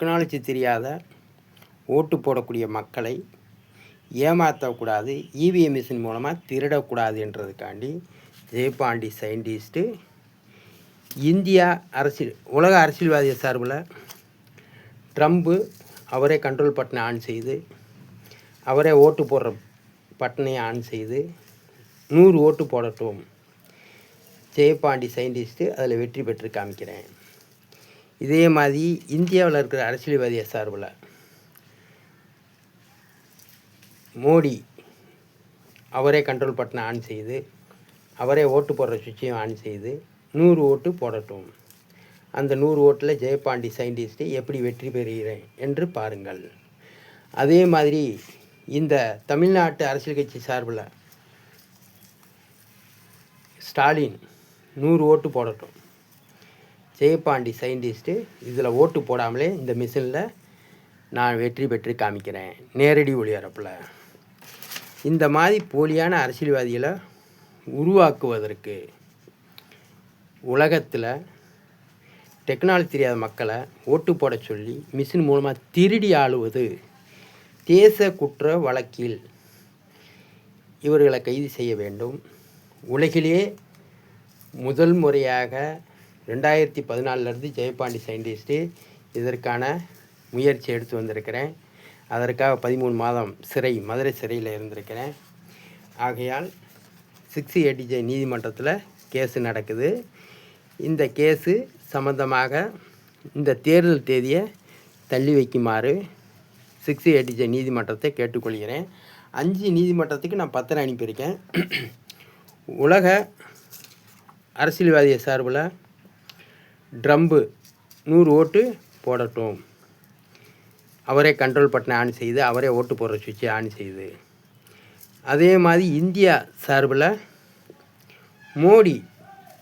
Technology தெரியாத ஓட்டு போடக்கூடிய மக்களை ஏமாற்றக்கூடாது, இவிஎம் மிஷின் மூலமாக திருடக்கூடாது என்றதுக்காண்டி ஜெயபாண்டி சயின்டிஸ்ட்டு இந்தியா உலக அரசியல்வாதிய சார்பில் ட்ரம்ப்பு அவரே கண்ட்ரோல் பட்டனை ஆன் செய்து, அவரே ஓட்டு போடுற பட்டனையும் ஆன் செய்து 100 ஓட்டு போடட்டும், ஜெயபாண்டி சயின்டிஸ்ட்டு அதில் வெற்றி பெற்று காமிக்கிறேன். இதே மாதிரி இந்தியாவில் இருக்கிற அரசியல்வாதிய சார்பில் மோடி அவரே கண்ட்ரோல் பட்டனை ஆன் செய்து, அவரே ஓட்டு போடுற சுவிட்சையும் ஆன் செய்து 100 ஓட்டு போடட்டும். அந்த 100 ஓட்டில் ஜெயபாண்டி சயின்டிஸ்ட்டு எப்படி வெற்றி பெறுகிறேன் என்று பாருங்கள். அதே மாதிரி இந்த தமிழ்நாட்டு அரசியல் கட்சி சார்பில் ஸ்டாலின் 100 ஓட்டு போடட்டும். ஜெயபாண்டி சயின்டிஸ்ட்டு இதில் ஓட்டு போடாமலே இந்த மிஷினில் நான் வெற்றி பெற்று காமிக்கிறேன் நேரடி ஒளிபரப்பில். இந்த மாதிரி போலியான அரசியல்வாதிகளை உருவாக்குவதற்கு உலகத்தில் டெக்னாலஜி தெரியாத மக்களை ஓட்டு போட சொல்லி மிஷின் மூலமாக திருடி ஆளுவது தேச குற்ற வழக்கில் இவர்களை கைது செய்ய வேண்டும். உலகிலே முதல் முறையாக 2014 ஜெயபாண்டி சயின்டிஸ்ட்டு இதற்கான முயற்சி எடுத்து வந்திருக்கிறேன். அதற்காக 13 மாதம் மதுரை சிறையில் இருந்திருக்கிறேன். ஆகையால் 680 நீதிமன்றத்தில் கேஸு நடக்குது. இந்த கேஸு சம்பந்தமாக இந்த தேர்தல் தேதியை தள்ளி வைக்குமாறு 680 நீதிமன்றத்தை கேட்டுக்கொள்கிறேன். 5 நீதிமன்றத்துக்கு நான் பத்திரம் அனுப்பியிருக்கேன். உலக அரசியல்வாதிய சார்பில் ட்ரம்ப்பு 100 ஓட்டு போடட்டும், அவரே கண்ட்ரோல் பட்டனை ஆன் செய்து, அவரே ஓட்டு போடுற சுவிட்சை ஆன் செய்து. அதே மாதிரி இந்தியா சார்பில் மோடி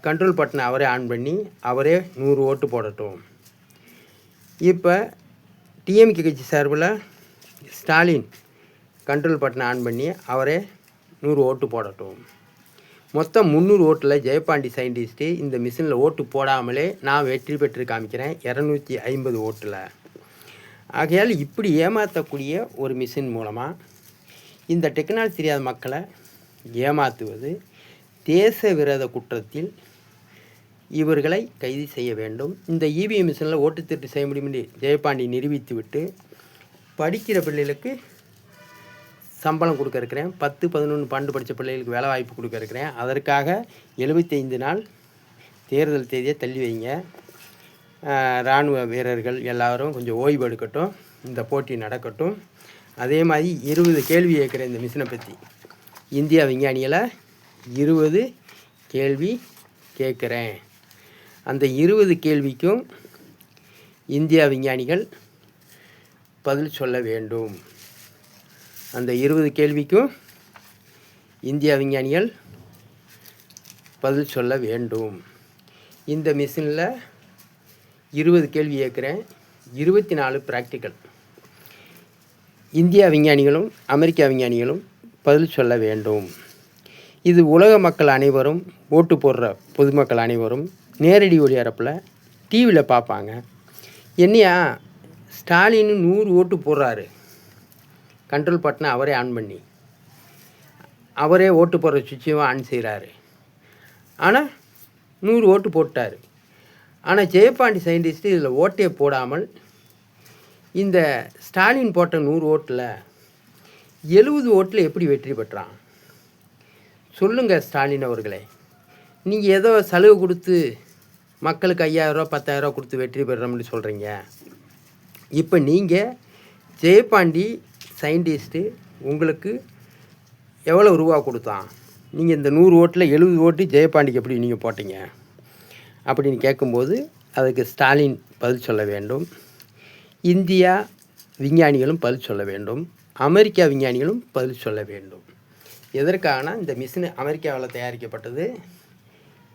கண்ட்ரோல் பட்டனை அவரே ஆன் பண்ணி, அவரே 100 ஓட்டு போடட்டும். இப்போ டிஎம்கே கட்சி சார்பில் ஸ்டாலின் கண்ட்ரோல் பட்டனை ஆன் பண்ணி, அவரே 100 ஓட்டு போடட்டும். மொத்தம் 300 ஓட்டில் ஜெயபாண்டி சயின்டிஸ்ட்டு இந்த மிஷினில் ஓட்டு போடாமலே நான் வெற்றி பெற்று காமிக்கிறேன் 250 ஓட்டில். ஆகையால் இப்படி ஏமாற்றக்கூடிய ஒரு மிஷின் மூலமாக இந்த டெக்னாலஜி தெரியாத மக்களை ஏமாற்றுவது தேச விரோத குற்றத்தில் இவர்களை கைது செய்ய வேண்டும். இந்த இவிஎம் மிஷினில் ஓட்டு திருட்டு செய்ய முடியும் என்று ஜெயபாண்டி நிரூபித்து விட்டு படிக்கிற பிள்ளைகளுக்கு சம்பளம் கொடுக்க இருக்கிறேன். 10, 11, 12 படித்த பிள்ளைகளுக்கு வேலை வாய்ப்பு கொடுக்க இருக்கிறேன். அதற்காக 75 நாள் தேர்தல் தேதியை தள்ளி வைங்க. இராணுவ வீரர்கள் எல்லாரும் கொஞ்சம் ஓய்வு எடுக்கட்டும், இந்த போட்டி நடக்கட்டும். அதே மாதிரி 20 கேள்வி கேட்குறேன் இந்த மிஷினை பற்றி. இந்தியா விஞ்ஞானிகளை 20 கேள்வி கேட்குறேன். அந்த 20 கேள்விக்கும் இந்தியா விஞ்ஞானிகள் பதில் சொல்ல வேண்டும். அந்த 20 கேள்விக்கும் இந்தியா விஞ்ஞானிகள் பதில் சொல்ல வேண்டும். இந்த மிஷினில் 20 கேள்வி கேட்குறேன், 24 ப்ராக்டிக்கல். இந்தியா விஞ்ஞானிகளும் அமெரிக்கா விஞ்ஞானிகளும் பதில் சொல்ல வேண்டும். இது உலக மக்கள் அனைவரும், ஓட்டு போடுற பொதுமக்கள் அனைவரும் நேரடி ஒளிபரப்பில் டிவியில் பார்ப்பாங்க. என்னையா ஸ்டாலின் 100 ஓட்டு போடுறாரு, கண்ட்ரோல் பட்டனை அவரே ஆன் பண்ணி, அவரே ஓட்டு போடுற சுவிட்சையும் ஆன் செய்கிறாரு. ஆனால் 100 ஓட்டு போட்டார். ஆனால் ஜெயபாண்டி சயின்டிஸ்ட்டு இதில் ஓட்டே போடாமல் இந்த ஸ்டாலின் போட்ட 100 ஓட்டில் 70 ஓட்டில் எப்படி வெற்றி பெற்றான்? சொல்லுங்கள் ஸ்டாலின் அவர்களே. நீங்கள் ஏதோ சலுகை கொடுத்து மக்களுக்கு 5000 10,000 கொடுத்து வெற்றி பெறுறோம்னு சொல்கிறீங்க. இப்போ நீங்கள் ஜெயபாண்டி சயின்டிஸ்ட்டு உங்களுக்கு எவ்வளோ ரூபா கொடுத்தான்? நீங்கள் இந்த 100 ஓட்டில் 70 ஓட்டு ஜெயபாண்டிக்கு எப்படி நீங்கள் போட்டீங்க அப்படின்னு கேட்கும்போது அதுக்கு ஸ்டாலின் பதில் சொல்ல வேண்டும். இந்தியா விஞ்ஞானிகளும் பதில் சொல்ல வேண்டும். அமெரிக்கா விஞ்ஞானிகளும் பதில் சொல்ல வேண்டும். எதற்கான இந்த மிஷின் அமெரிக்காவில் தயாரிக்கப்பட்டது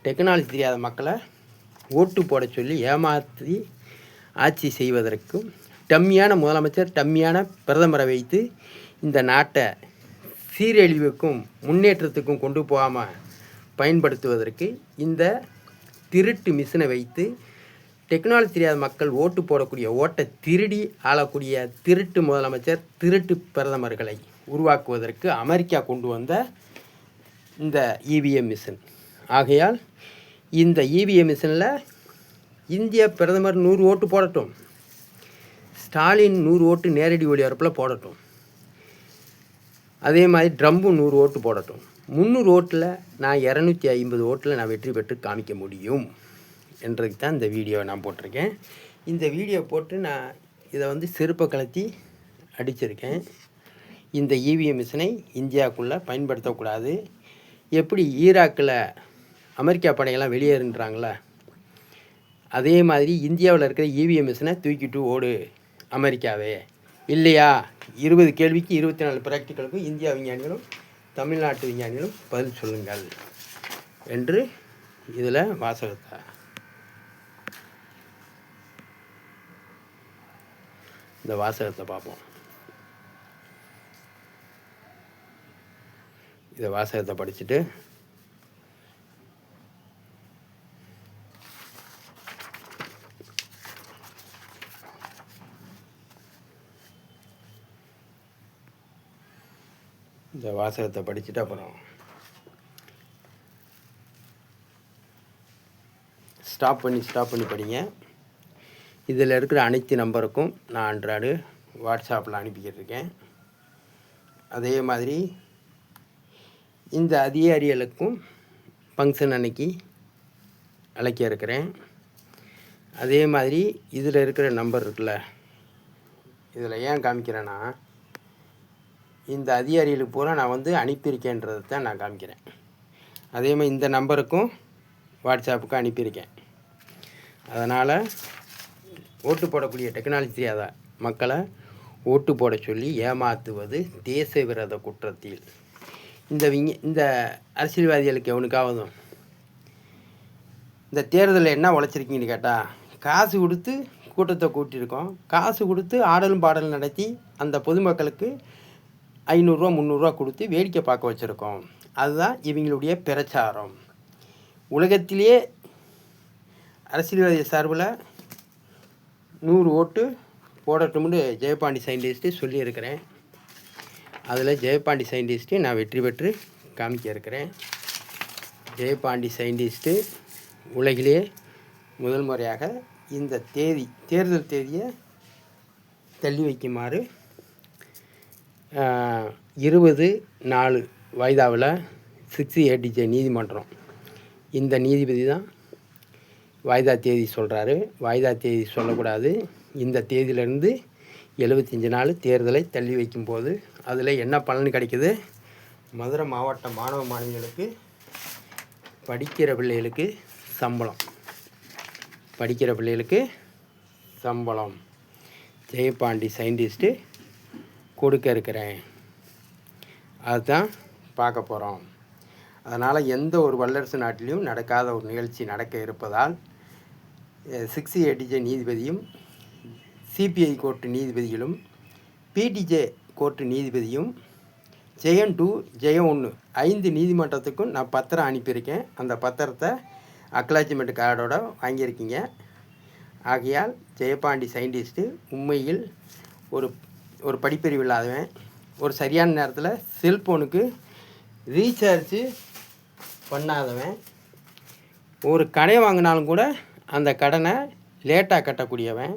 டெக்னாலஜி தெரியாத மக்களை ஓட்டு போட சொல்லி ஏமாற்றி ஆட்சி செய்வதற்கும், டம்மியான முதலமைச்சர் டம்மியான பிரதமரை வைத்து இந்த நாட்டை சீரழிவுக்கும் முன்னேற்றத்துக்கும் கொண்டு போகாமல் பயன்படுத்துவதற்கு இந்த திருட்டு மிஷினை வைத்து டெக்னாலஜி தெரியாத மக்கள் ஓட்டு போடக்கூடிய ஓட்டை திருடி ஆளக்கூடிய திருட்டு முதலமைச்சர், திருட்டு பிரதமர்களை உருவாக்குவதற்கு அமெரிக்கா கொண்டு வந்த இந்த இவிஎம் மிஷின். ஆகையால் இந்த இவிஎம் மிஷினில் இந்திய பிரதமர் 100 ஓட்டு போடட்டும், ஸ்டாலின் 100 ஓட்டு நேரடி ஒளிபரப்பில் போடட்டும், அதே மாதிரி ட்ரம்பும் 100 ஓட்டு போடட்டும். 300 ஓட்டில் நான் 250 ஓட்டில் நான் வெற்றி பெற்று காமிக்க முடியும் என்றதுக்கு தான் இந்த வீடியோவை நான் போட்டிருக்கேன். இந்த வீடியோ போட்டு நான் இதை செருப்பை கலத்தி அடிச்சிருக்கேன். இந்த இவிஎம் மிஷினை இந்தியாவுக்குள்ளே பயன்படுத்தக்கூடாது. எப்படி ஈராக்கில் அமெரிக்கா படையெல்லாம் வெளியேறுன்றாங்களே, அதே மாதிரி இந்தியாவில் இருக்கிற இவிஎம் மிஷினை தூக்கிட்டு ஓடு அமெரிக்காவே. இல்லையா 20 கேள்விக்கு 24 ப்ராக்டிக்கலுக்கும் இந்தியா விஞ்ஞானிகளும் தமிழ்நாட்டு விஞ்ஞானிகளும் பதில் சொல்லுங்கள் என்று இதில் வாசகத்தை இந்த வாசகத்தை பார்ப்போம். இதை வாசகத்தை படிச்சுட்டு அப்புறம் ஸ்டாப் பண்ணி படிங்க. இதில் இருக்கிற அனைத்து நம்பருக்கும் நான் அன்றாடு வாட்ஸ்அப்பில் அனுப்பிக்கிட்டு இருக்கேன். அதே மாதிரி இந்த அதிகாரிகளுக்கும் ஃபங்க்ஷன் அன்னைக்கு அழைக்க இருக்கிறேன். அதே மாதிரி இதில் இருக்கிற நம்பர் இருக்குல்ல, இதில் ஏன் காமிக்கிறேன்னா, இந்த அதிகாரிகளுக்கு பூரா நான் அனுப்பியிருக்கேன்றதை தான் நான் காமிக்கிறேன். அதே மாதிரி இந்த நம்பருக்கும் வாட்ஸ்அப்புக்கு அனுப்பியிருக்கேன். அதனால் ஓட்டு போடக்கூடிய டெக்னாலஜி தெரியாத மக்களை ஓட்டு போட சொல்லி ஏமாற்றுவது தேச விரோத குற்றத்தில். இந்த அரசியல்வாதிகளுக்கு எவனுக்காவதும் இந்த தேர்தலில் என்ன உழைச்சிருக்கீங்கன்னு கேட்டால், காசு கொடுத்து கூட்டத்தை கூட்டியிருக்கோம், காசு கொடுத்து ஆடலும் பாடலும் நடத்தி அந்த பொதுமக்களுக்கு 500 ரூபா 300 ரூபா கொடுத்து வேடிக்கை பார்க்க வச்சுருக்கோம். அதுதான் இவங்களுடைய பிரச்சாரம். உலகத்திலேயே அரசியல்வாதி சார்பில் 100 ஓட்டு போடட்டும்னு ஜெயபாண்டி சயின்டிஸ்ட்டு சொல்லியிருக்கிறேன். அதில் ஜெயபாண்டி சயின்டிஸ்ட்டு நான் வெற்றி பெற்று காமிக்க இருக்கிறேன். ஜெயபாண்டி சயின்டிஸ்ட்டு உலகிலே முதல் முறையாக இந்த தேர்தல் தேதியை தள்ளி வைக்குமாறு 20/4 வாய்தாவில் 6ADJ நீதிமன்றம், இந்த நீதிபதி தான் வாய்தா தேதி சொல்கிறாரு. வாய்தா தேதி சொல்லக்கூடாது. இந்த தேதியிலேருந்து 75 நாள் தேர்தலை தள்ளி வைக்கும்போது அதில் என்ன பலன் கிடைக்குது? மதுரை மாவட்ட மாணவ மாணவிகளுக்கு படிக்கிற பிள்ளைகளுக்கு சம்பளம் ஜெயபாண்டி சயின்டிஸ்ட்டு கொடுக்க இருக்கிறேன். அதுதான் பார்க்க போகிறோம். அதனால் எந்த ஒரு வல்லரசு நாட்டிலையும் நடக்காத ஒரு நிகழ்ச்சி நடக்க இருப்பதால் 6ADJ நீதிபதியும், CPI கோர்ட்டு நீதிபதிகளும், PTJ கோர்ட்டு நீதிபதியும், ஜெயம் 2 ஜெயம் 1 5 நீதிமன்றத்துக்கும் நான் பத்திரம் அனுப்பியிருக்கேன். அந்த பத்திரத்தை அக்னாலஜ்மெண்ட் கார்டோட வாங்கியிருக்கீங்க. ஆகையால் ஜெயபாண்டி சயின்டிஸ்ட்டு உண்மையில் ஒரு படிப்பறிவு இல்லாதவன், ஒரு சரியான நேரத்தில் செல்ஃபோனுக்கு ரீசார்ஜ் பண்ணாதவன், ஒரு கடை வாங்கினாலும் கூட அந்த கடனை லேட்டாக கட்டக்கூடியவன்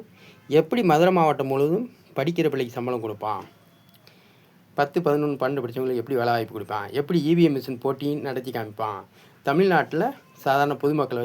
எப்படி மதுரை மாவட்டம் முழுவதும் படிக்கிற பிள்ளைக்கு சம்பளம் கொடுப்பான்? 10, 11, 12 படித்தவங்களுக்கு எப்படி வேலை வாய்ப்பு கொடுப்பான்? எப்படி இவிஎம் மிஷின் போட்டி நடத்தி காமிப்பான்? தமிழ்நாட்டில் சாதாரண பொதுமக்களை